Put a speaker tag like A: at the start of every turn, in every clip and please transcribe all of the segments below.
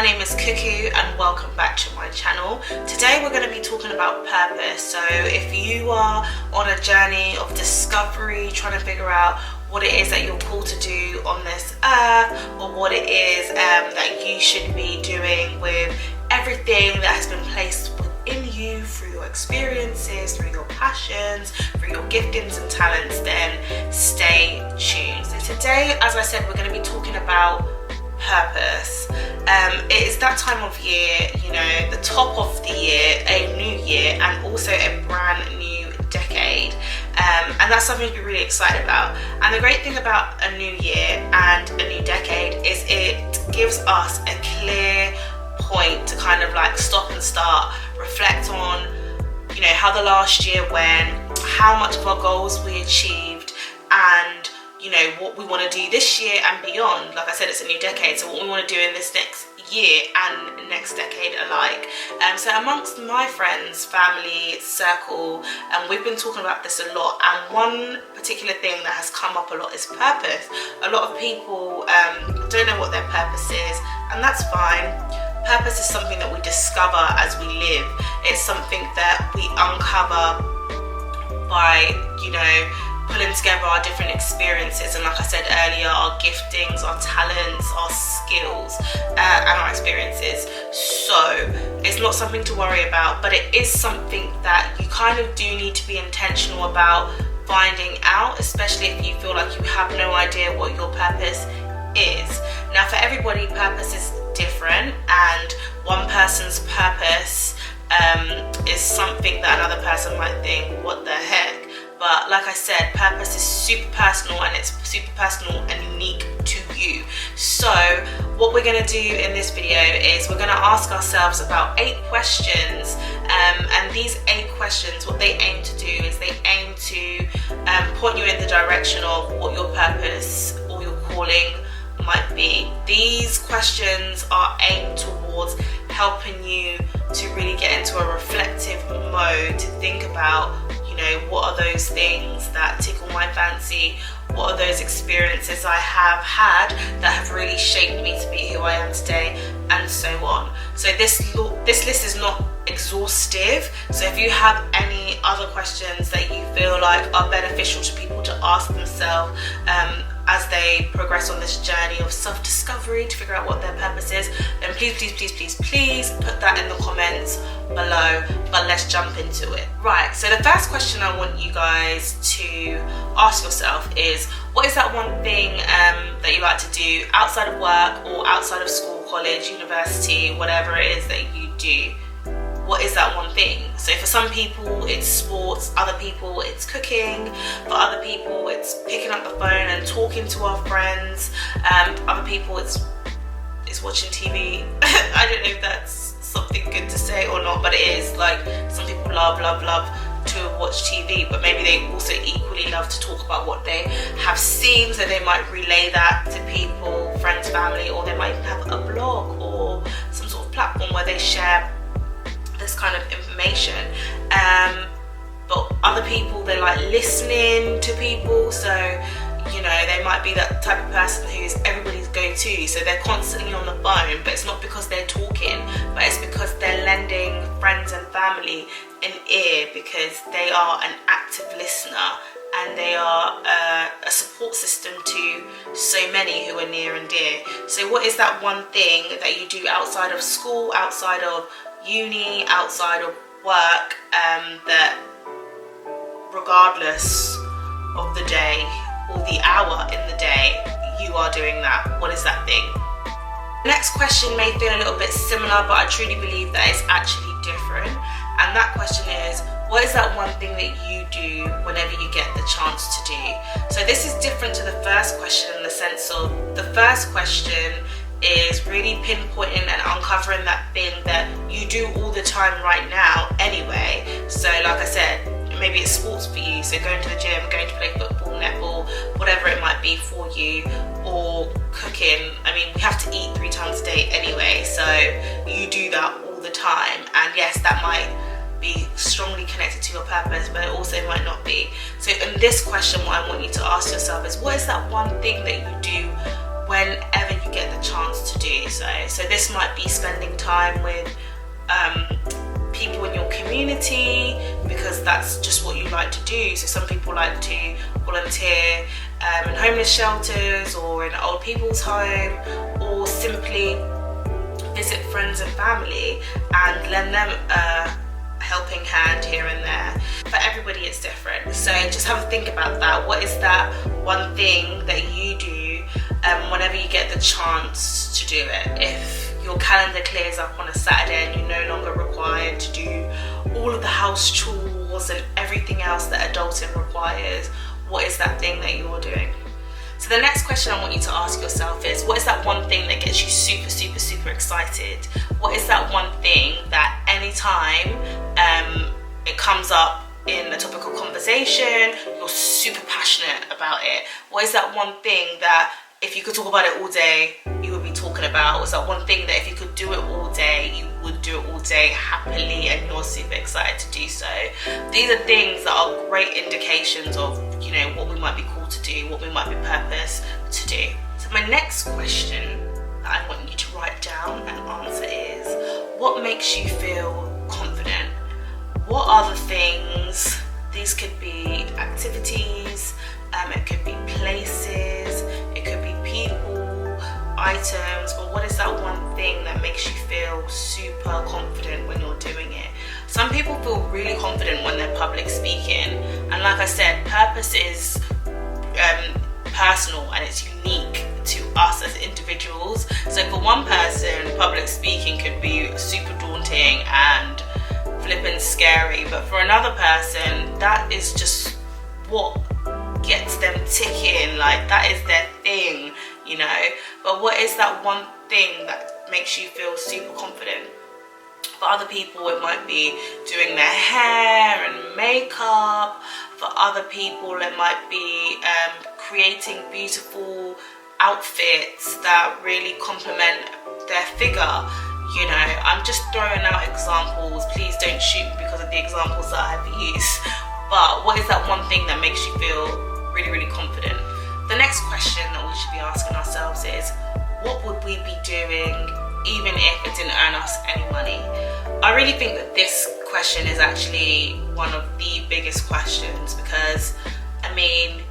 A: name is Kuku and welcome back to my channel. Today we're going to be talking about purpose. So if you are on a journey of discovery, trying to figure out what it is that you're called to do on this earth, or what it is that you should be doing with everything that has been placed within you through your experiences, through your passions, through your giftings and talents, then stay tuned. So today, as I said, we're going to be talking about purpose. It is that time of year, you know, the top of the year, a new year, and also a brand new decade. And that's something to be really excited about. And the great thing about a new year and a new decade is it gives us a clear point to kind of like stop and start, reflect on, you know, how the last year went, how much of our goals we achieved, and you know what we want to do this year and beyond. Like I said, it's a new decade, so what we want to do in this next year and next decade alike. So amongst my friends, family, circle, we've been talking about this a lot, and one particular thing that has come up a lot is purpose. A lot of people don't know what their purpose is, and that's fine. Purpose is something that we discover as we live. It's something that we uncover by, you know, pulling together our different experiences, and like I said earlier, our giftings, our talents, our skills, and our experiences. So it's not something to worry about, but it is something that you kind of do need to be intentional about finding out, especially if you feel like you have no idea what your purpose is. Now, for everybody, purpose is different, and one person's purpose is something that another person might think, what the heck? But like I said, purpose is super personal, and it's super personal and unique to you. So what we're going to do in this video is we're going to ask ourselves about 8 questions, and these 8 questions, what they aim to do is they aim to point you in the direction of what your purpose or your calling might be. These questions are aimed towards helping you to really get into a reflective mode, to think about, you know, what are those things that tickle my fancy, what are those experiences I have had that have really shaped me to be who I am today, and so on. So this list is not exhaustive, so if you have any other questions that you feel like are beneficial to people to ask themselves as they progress on this journey of self-discovery to figure out what their purpose is, then please put that in the comments below. But let's jump into it. Right, so the first question I want you guys to ask yourself is, what is that one thing that you like to do outside of work or outside of school, college, university, whatever it is that you do? What is that one thing? So for some people it's sports, other people it's cooking, for other people it's picking up the phone and talking to our friends, other people it's watching TV. I don't know if that's something good to say or not, but it is. Like, some people love to watch TV, but maybe they also equally love to talk about what they have seen, so they might relay that to people, friends, family, or they might even have a blog or some sort of platform where they share this kind of information. But other people, they like listening to people, so you know, they might be that type of person who's everybody's go-to, so they're constantly on the phone, but it's not because they're talking, but it's because they're lending friends and family an ear, because they are an active listener and they are a support system to so many who are near and dear. So what is that one thing that you do outside of school, outside of uni, outside of work, that regardless of the day or the hour in the day, you are doing that? What is that thing? The next question may feel a little bit similar, but I truly believe that it's actually different. And that question is, what is that one thing that you do whenever you get the chance to do? So this is different to the first question in the sense of, the first question is really pinpointing and uncovering that thing that you do all the time right now anyway. So like I said, maybe it's sports for you, so going to the gym, going to play football, netball, whatever it might be for you, or cooking. I mean, we have to eat 3 times a day anyway, so you do that all the time. And yes, that might be strongly connected to your purpose, but it also might not be. So in this question, what I want you to ask yourself is, what is that one thing that you do whenever you get the chance chance to do so. So this might be spending time with people in your community, because that's just what you like to do. So some people like to volunteer in homeless shelters or in an old people's home, or simply visit friends and family and lend them a helping hand here and there. For everybody it's different, so just have a think about that. What is that one thing that you do whenever you get the chance to do it? If your calendar clears up on a Saturday and you're no longer required to do all of the house chores and everything else that adulting requires, what is that thing that you're doing? So the next question I want you to ask yourself is, what is that one thing that gets you super, super, super excited? What is that one thing that anytime it comes up in a topical conversation, you're super passionate about it? What is that one thing that if you could talk about it all day, you would be talking about? What's that one thing that if you could do it all day, you would do it all day happily and you're super excited to do so? These are things that are great indications of, you know, what we might be called to do, what we might be purposed to do. So my next question that I want you to write down and answer is, what makes you feel confident? What are the things? These could be activities, it could be places, it could be people, items, but what is that one thing that makes you feel super confident when you're doing it? Some people feel really confident when they're public speaking, and like I said, purpose is personal and it's unique to us as individuals. So for one person, public speaking could be super daunting and flippin' scary, but for another person, that is just what gets them ticking, like that is their thing, you know. But what is that one thing that makes you feel super confident? For other people, it might be doing their hair and makeup. For other people, it might be creating beautiful outfits that really complement their figure. You know, I'm just throwing out examples. Please don't shoot me because of the examples that I've used. But what is that one thing that makes you feel really, really confident? The next question that we should be asking ourselves is, what would we be doing even if it didn't earn us any money? I really think that this question is actually one of the biggest questions, because I mean,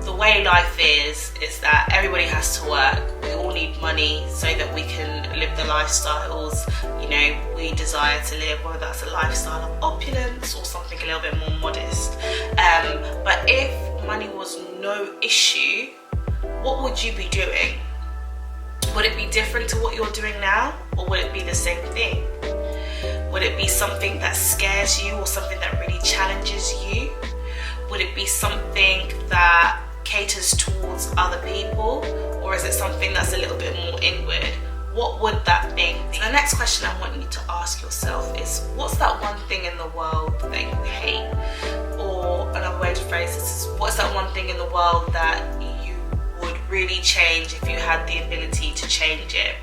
A: the way life is that everybody has to work. We all need money so that we can live the lifestyles, you know, we desire to live, whether that's a lifestyle of opulence or something a little bit more modest. But if money was no issue, what would you be doing? Would it be different to what you're doing now, or would it be the same thing? Would it be something that scares you or something that really challenges you? Would it be something that caters towards other people, or is it something that's a little bit more inward? What would that thing be? So the next question I want you to ask yourself is, what's that one thing in the world that you hate? Or another way to phrase this is, what's that one thing in the world that you would really change if you had the ability to change it?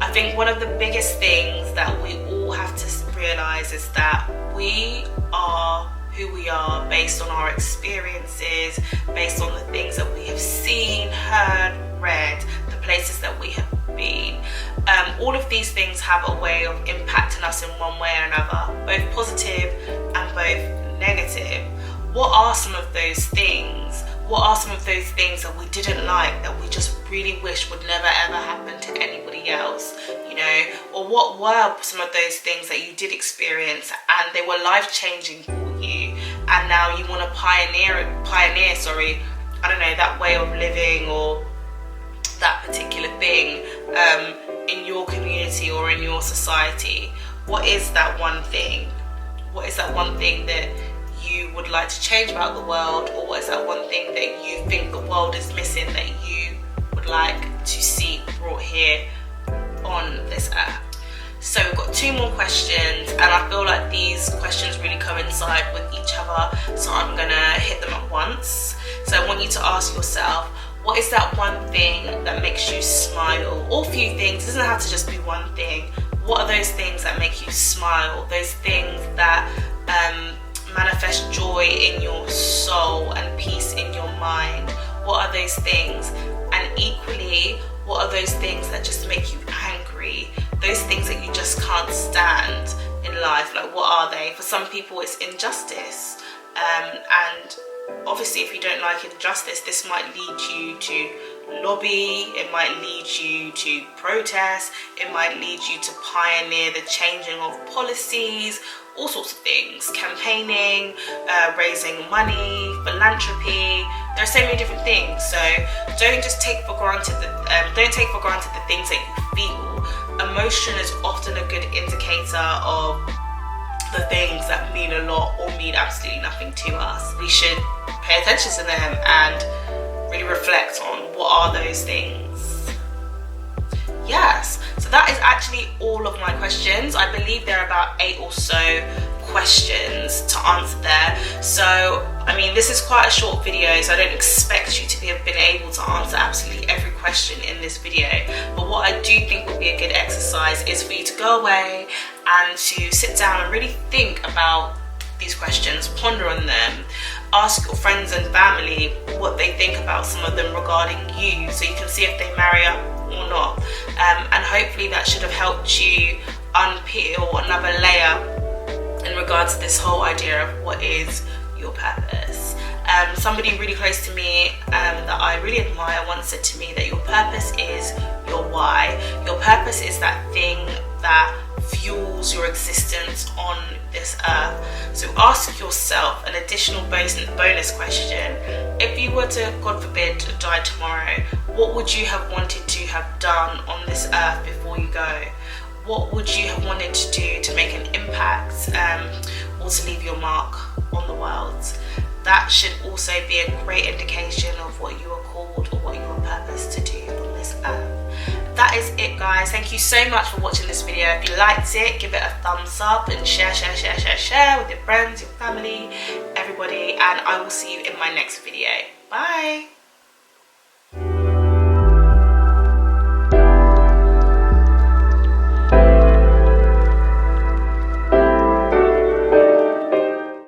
A: I think one of the biggest things that we all have to realize is that we are who we are based on our experiences, based on the things that we have seen, heard, read, the places that we have been. All of these things have a way of impacting us in one way or another, both positive and both negative. What are some of those things? What are some of those things that we didn't like, that we just really wish would never ever happen to anybody else, you know? Or what were some of those things that you did experience and they were life-changing for you, and now you want to pioneer, that way of living or that particular thing in your community or in your society? What is that one thing? What is that one thing that you would like to change about the world, or what is that one thing that you think the world is missing that you would like to see brought here on this earth? So we've got 2 more questions, and I feel like these questions really coincide with each other, so I'm gonna hit them at once. So I want you to ask yourself, what is that one thing that makes you smile? Or a few things, it doesn't have to just be one thing. What are those things that make you smile? Those things that manifest joy in your soul and peace in your mind. What are those things? And equally, what are those things that just make you angry? Those things that you just can't stand in life, like what are they? For some people it's injustice, and obviously if you don't like injustice, this might lead you to lobby, it might lead you to protest, it might lead you to pioneer the changing of policies, all sorts of things, campaigning, raising money, philanthropy. There are so many different things. So don't just take for granted the things that you feel. Emotion is often a good indicator of the things that mean a lot or mean absolutely nothing to us. We should pay attention to them and really reflect on what are those things. Yes, so that is actually all of my questions. I believe there are about 8 or so questions to answer there. So I mean, this is quite a short video, so I don't expect you to have been able to answer absolutely every question in this video, but what I do think would be a good exercise is for you to go away and to sit down and really think about these questions, ponder on them, ask your friends and family what they think about some of them regarding you, so you can see if they marry up or not, and hopefully that should have helped you unpeel another layer in regards to this whole idea of what is your purpose. Somebody really close to me that I really admire once said to me that your purpose is your why. Your purpose is that thing that fuels your existence on this earth. So ask yourself an additional bonus question. If you were to, God forbid, die tomorrow, what would you have wanted to have done on this earth before you go? What would you have wanted to do to make an impact, or to leave your mark on the world? That should also be a great indication of what you are called or what you are purposed to do on this earth. That is it, guys. Thank you so much for watching this video. If you liked it, give it a thumbs up and share with your friends, your family, everybody, and I will see you in my next video. Bye.